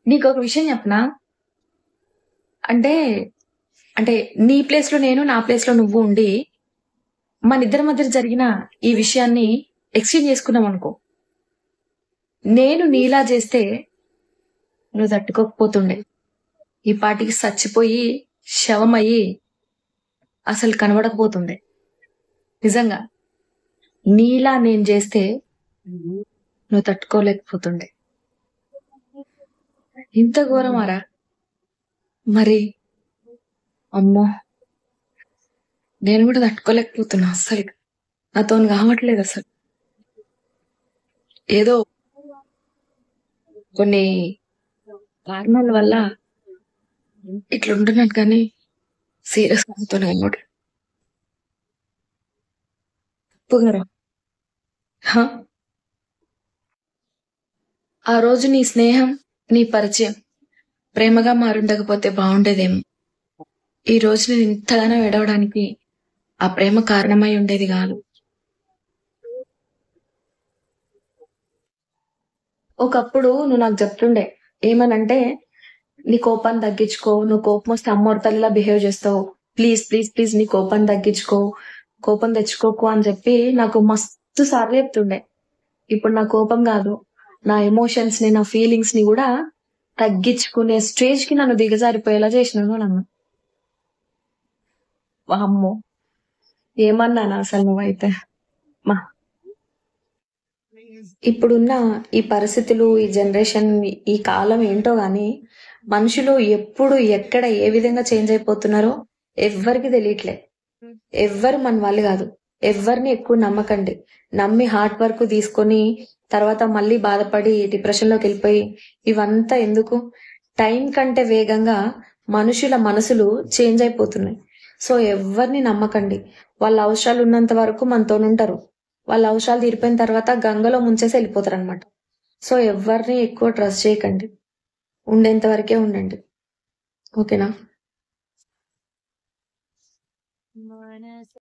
నీకొక విషయం చెప్పనా? అంటే, అంటే నీ ప్లేస్‌లో నేను, నా ప్లేస్‌లో నువ్వు ఉండి, మనిద్దరి మధ్య జరిగిన ఈ విషయాన్ని ఎక్స్‌చేంజ్ చేసుకున్నామనుకో, నేను నీలా చేస్తే నువ్వు తట్టుకోకపోతుండే. ఈ పాటికి సచ్చిపోయి, శవమయ్యి అసలు కనబడకపోతుండే. నిజంగా. నీలా నేను చేస్తే నువ్వు తట్టుకోలేకపోతుండే. ఇంత ఘోరమారా? మరి అమ్మో! నేను గూడా తట్టుకోలేకపోతున్నా అస్సలు. నాతోని కావట్లేదసలు. ఏదో కొన్ని కారణాల వల్ల ఇట్లుంటున్నాను కానీ సీరియస్‌గా నాతోని కావట్లేదు. తప్పుగారా? హా! ఆ రోజు నీ స్నేహం, నీ పరిచయం ప్రేమగా మారుండకపోతే బావుండేదేమో. ఈ రోజు నేను ఇంతగానో ఏడవడానికి ఆ ప్రేమ కారణమై ఉండేది గాదు. ఒకప్పుడు నువ్వు నాకు చెప్తుండే. ఏమనంటే, "నీ కోపాన్ని తగ్గించుకో. నువ్వు కోపమొస్తే అమ్మోరు తల్లిలా బిహేవ్ చేస్తావు. ప్లీజ్, ప్లీజ్, ప్లీజ్ నీ కోపాన్ని తగ్గించుకో. కోపం తెచ్చుకోకు" అని చెప్పి నాకు మస్తు సార్లు చెప్తుండే. ఇప్పుడు నా కోపం గాదు. నా ఎమోషన్స్‌ని, నా ఫీలింగ్స్‌ని గూడా తగ్గించుకునే స్టేజ్‌కి నన్ను దిగజారిపోయేలా చేసినావు నువ్వు నన్ను. వామ్మో! ఏమన్నానా అసలు నువ్వైతే. మ ఇప్పుడున్న ఈ పరిస్థితులు, ఈ జనరేషన్, ఈ కాలం ఏంటో గాని, మనుషులు ఎప్పుడు, ఎక్కడ, ఏ విధంగా చేంజ్ అయిపోతున్నారో ఎవ్వరికీ తెలియట్లే. ఎవ్వరు మన వాళ్ళు గాదు. ఎవ్వరిని ఎక్కువ నమ్మకండి. నమ్మి హార్ట్ వర్క్ తీసుకొని, తర్వాత మళ్ళీ బాధపడి డిప్రెషన్‌లోకెళ్ళిపోయి, ఇవంతా ఎందుకు? టైం కంటే వేగంగా మనుషుల మనసులు చేంజ్ అయిపోతున్నాయి. సో, ఎవ్వరిని నమ్మకండి. వాళ్ళ అవసరాలున్నంత వరకు మనతోనుంటరు. వాళ్ళ అవసరాలు తీరిపోయిన తర్వాత గంగలో ముంచేసి ఎళ్ళిపోతారనమాట. సో, ఎవ్వరిని ఎక్కువ ట్రస్ట్ చేయకండి. ఉండేంత వరకే ఉండండి. ఓకేనా?